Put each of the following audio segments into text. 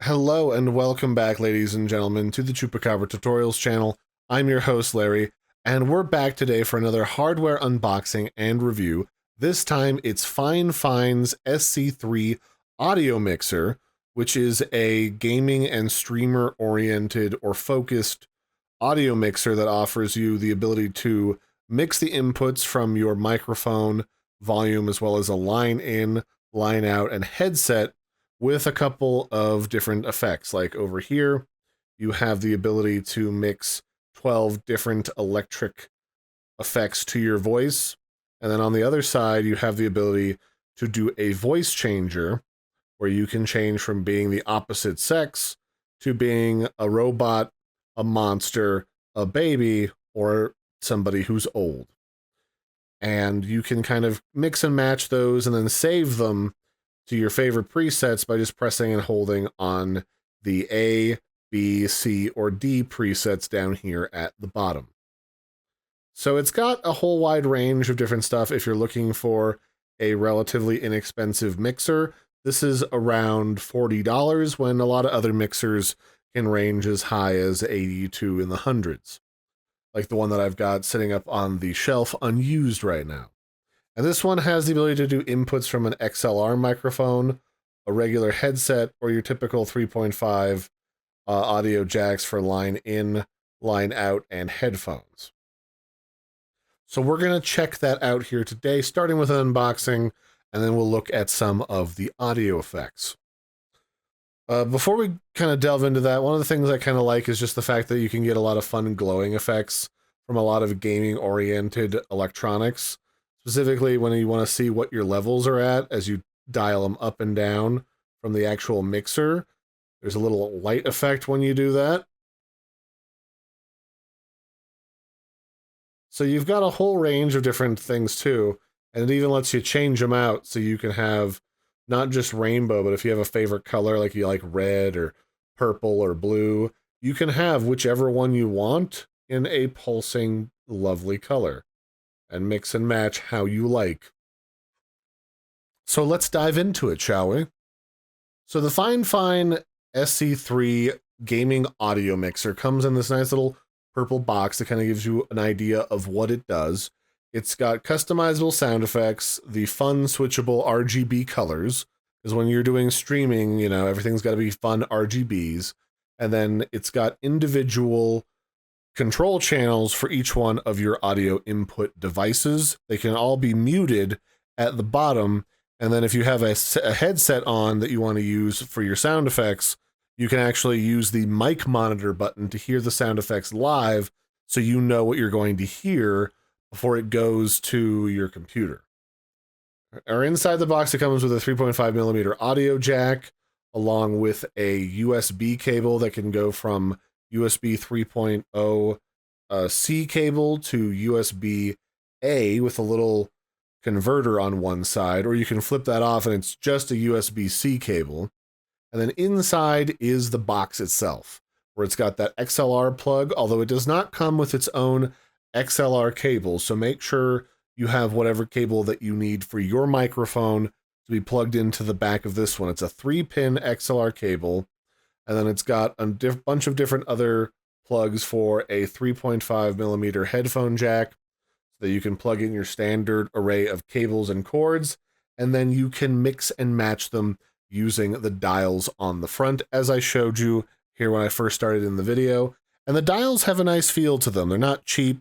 Hello and welcome back, ladies and gentlemen, to the Chupacabra Tutorials channel. I'm your host, Larry, and we're back today for another hardware unboxing and review. This time, it's FiFine's SC3 audio mixer, which is a gaming and streamer-oriented or focused audio mixer that offers you the ability to mix the inputs from your microphone, volume, as well as a line in, line out, and headset with a couple of different effects. Like over here, you have the ability to mix 12 different electric effects to your voice. And then on the other side, you have the ability to do a voice changer where you can change from being the opposite sex to being a robot, a monster, a baby, or somebody who's old. And you can kind of mix and match those and then save them to your favorite presets by just pressing and holding on the A, B, C, or D presets down here at the bottom. So it's got a whole wide range of different stuff. If you're looking for a relatively inexpensive mixer, this is around $40 when a lot of other mixers can range as high as $80 to in the hundreds, like the one that I've got sitting up on the shelf unused right now. And this one has the ability to do inputs from an XLR microphone, a regular headset, or your typical 3.5 audio jacks for line in, line out, and headphones. So we're going to check that out here today, starting with an unboxing, and then we'll look at some of the audio effects. Before we kind of delve into that, one of the things I kind of like is just the fact that you can get a lot of fun glowing effects from a lot of gaming-oriented electronics. Specifically, when you want to see what your levels are at as you dial them up and down from the actual mixer. There's a little light effect when you do that. So you've got a whole range of different things too, and it even lets you change them out so you can have not just rainbow, but if you have a favorite color, like you like red or purple or blue, you can have whichever one you want in a pulsing, lovely color, and mix and match how you like. So let's dive into it, shall we? So the FiFine SC3 gaming audio mixer comes in this nice little purple box that kind of gives you an idea of what it does. It's got customizable sound effects, the fun switchable RGB colors, because when you're doing streaming, you know, everything's got to be fun RGBs. And then it's got individual control channels for each one of your audio input devices. They can all be muted at the bottom, and then if you have a headset on that you want to use for your sound effects, you can actually use the mic monitor button to hear the sound effects live, so you know what you're going to hear before it goes to your computer. Or inside the box, it comes with a 3.5mm audio jack, along with a USB cable that can go from USB 3.0 C cable to USB A with a little converter on one side, or you can flip that off and it's just a USB C cable. And then inside is the box itself, where it's got that XLR plug, although it does not come with its own XLR cable, so make sure you have whatever cable that you need for your microphone to be plugged into the back of this one. It's a 3-pin XLR cable. And then it's got a bunch of different other plugs for a 3.5mm headphone jack so that you can plug in your standard array of cables and cords, and then you can mix and match them using the dials on the front, as I showed you here when I first started in the video. And the dials have a nice feel to them. They're not cheap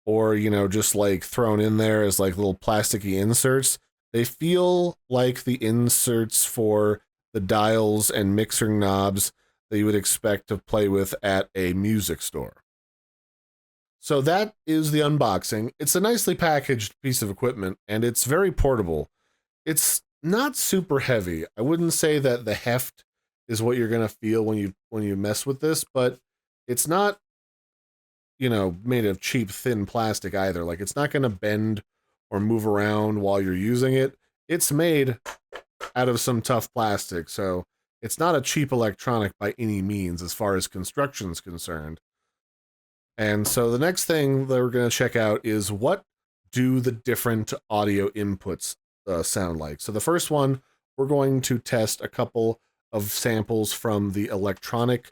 or, you know, just like thrown in there as like little plasticky inserts. They feel like the inserts for the dials and mixer knobs that you would expect to play with at a music store. So that is the unboxing. It's a nicely packaged piece of equipment, and it's very portable. It's not super heavy. I wouldn't say that the heft is what you're gonna feel when you mess with this, but it's not, you know, made of cheap thin plastic either. Like, it's not gonna bend or move around while you're using it. It's made out of some tough plastic, so it's not a cheap electronic by any means as far as construction is concerned. And so the next thing that we're going to check out is what do the different audio inputs sound like. So the first one, we're going to test a couple of samples from the electronic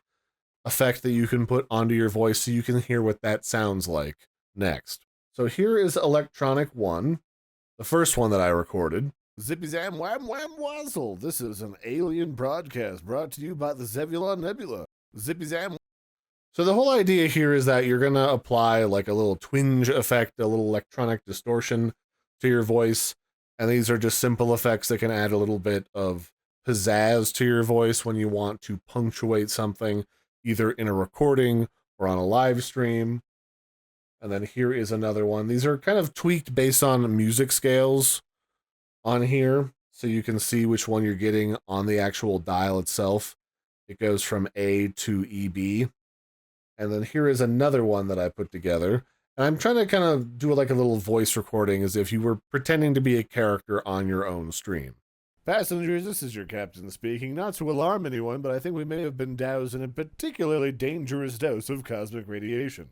effect that you can put onto your voice so you can hear what that sounds like next. So here is electronic 1, the first one that I recorded. Zippy Zam Wham Wham Wazzle. This is an alien broadcast brought to you by the Zebulon Nebula. Zippy Zam. So the whole idea here is that you're going to apply like a little twinge effect, a little electronic distortion to your voice. And these are just simple effects that can add a little bit of pizzazz to your voice when you want to punctuate something, either in a recording or on a live stream. And then here is another one. These are kind of tweaked based on music scales on here, so you can see which one you're getting on the actual dial itself. It goes from A to EB. And then here is another one that I put together. And I'm trying to kind of do like a little voice recording as if you were pretending to be a character on your own stream. Passengers, this is your captain speaking. Not to alarm anyone, but I think we may have been doused in a particularly dangerous dose of cosmic radiation.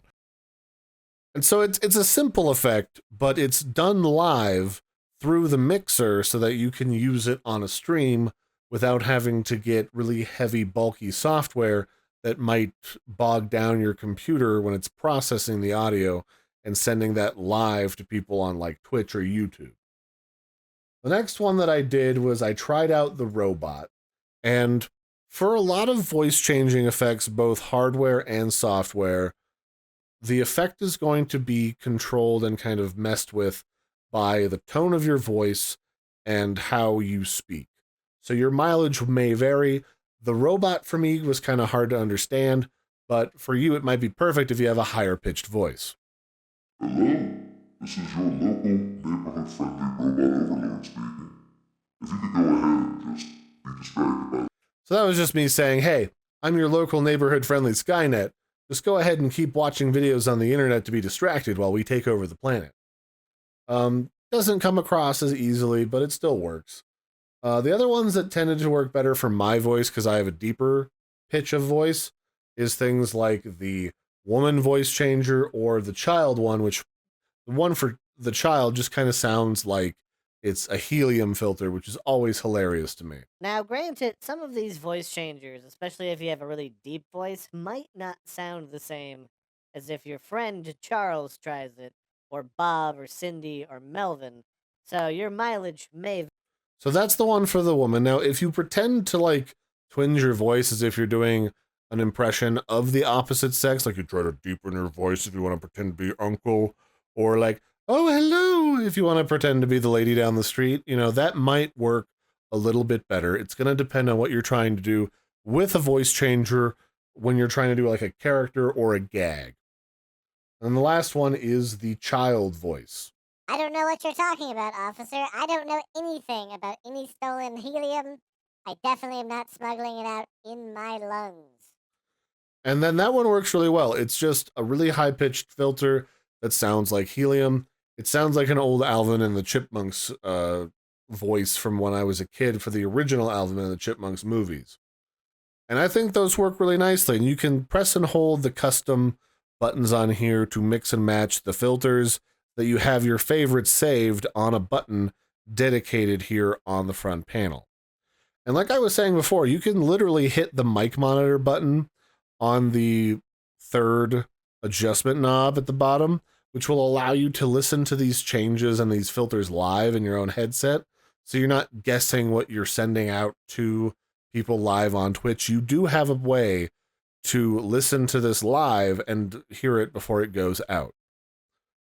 And so it's a simple effect, but it's done live through the mixer so that you can use it on a stream without having to get really heavy, bulky software that might bog down your computer when it's processing the audio and sending that live to people on like Twitch or YouTube. The next one that I did was I tried out the robot. And for a lot of voice changing effects, both hardware and software, the effect is going to be controlled and kind of messed with by the tone of your voice and how you speak. So your mileage may vary. The robot for me was kind of hard to understand, but for you it might be perfect if you have a higher pitched voice. Hello, this is your local neighborhood-friendly robot overlord speaking. If you could go ahead and just be distracted by it. So that was just me saying, hey, I'm your local neighborhood-friendly Skynet. Just go ahead and keep watching videos on the internet to be distracted while we take over the planet. Doesn't come across as easily, but it still works. The other ones that tended to work better for my voice, because I have a deeper pitch of voice, is things like the woman voice changer or the child one, which the one for the child just kind of sounds like it's a helium filter, which is always hilarious to me. Now, granted, some of these voice changers, especially if you have a really deep voice, might not sound the same as if your friend Charles tries it, or Bob, or Cindy, or Melvin. So your mileage may. So that's the one for the woman. Now, if you pretend to like twinge your voice as if you're doing an impression of the opposite sex, like you try to deepen your voice if you want to pretend to be uncle, or like, oh, hello, if you want to pretend to be the lady down the street, you know, that might work a little bit better. It's going to depend on what you're trying to do with a voice changer when you're trying to do like a character or a gag. And the last one is the child voice. I don't know what you're talking about, officer. I don't know anything about any stolen helium. I definitely am not smuggling it out in my lungs. And then that one works really well. It's just a really high-pitched filter that sounds like helium. It sounds like an old Alvin and the Chipmunks voice from when I was a kid for the original Alvin and the Chipmunks movies. And I think those work really nicely. And you can press and hold the custom buttons on here to mix and match the filters that you have your favorites saved on a button dedicated here on the front panel. And like I was saying before, you can literally hit the mic monitor button on the third adjustment knob at the bottom, which will allow you to listen to these changes and these filters live in your own headset. So you're not guessing what you're sending out to people live on Twitch. You do have a way to listen to this live and hear it before it goes out.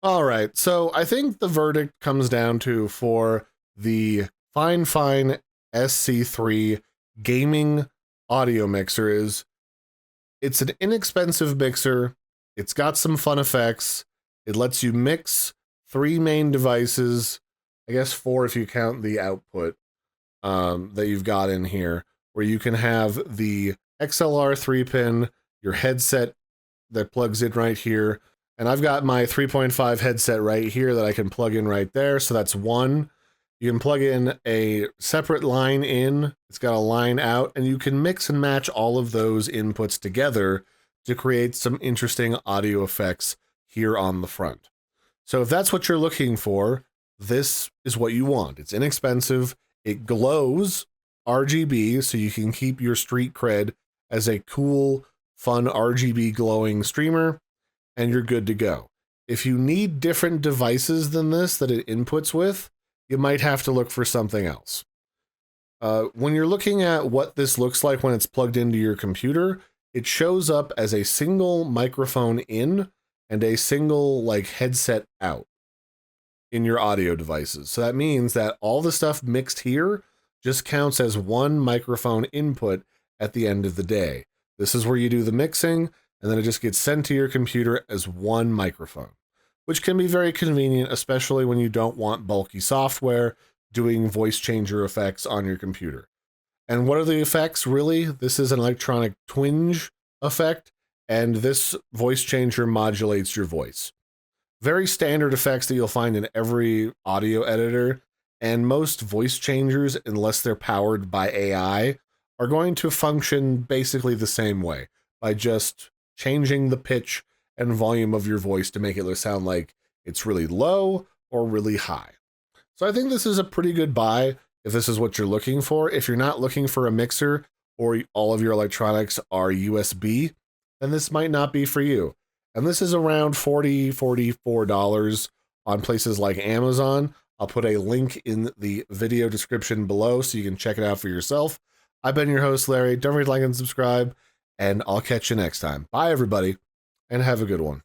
All right, so I think the verdict comes down to, for the FiFine SC3 gaming audio mixer, is it's an inexpensive mixer. It's got some fun effects. It lets you mix 3 main devices, I guess 4 if you count the output that you've got in here, where you can have the XLR 3-pin, your headset that plugs in right here, and I've got my 3.5 headset right here that I can plug in right there, so that's 1. You can plug in a separate line in, it's got a line out, and you can mix and match all of those inputs together to create some interesting audio effects here on the front. So if that's what you're looking for, this is what you want. It's inexpensive, it glows, RGB so you can keep your street cred as a cool, fun RGB glowing streamer, and you're good to go. If you need different devices than this that it inputs with, you might have to look for something else. When you're looking at what this looks like when it's plugged into your computer, it shows up as a single microphone in and a single like headset out in your audio devices. So that means that all the stuff mixed here just counts as one microphone input at the end of the day. This is where you do the mixing, and then it just gets sent to your computer as one microphone, which can be very convenient, especially when you don't want bulky software doing voice changer effects on your computer. And what are the effects, really? This is an electronic twinge effect, and this voice changer modulates your voice. Very standard effects that you'll find in every audio editor, and most voice changers, unless they're powered by AI, are going to function basically the same way, by just changing the pitch and volume of your voice to make it sound like it's really low or really high. So I think this is a pretty good buy if this is what you're looking for. If you're not looking for a mixer or all of your electronics are USB, then this might not be for you. And this is around $40, $44 on places like Amazon. I'll put a link in the video description below so you can check it out for yourself. I've been your host, Larry. Don't forget to like and subscribe, and I'll catch you next time. Bye, everybody, and have a good one.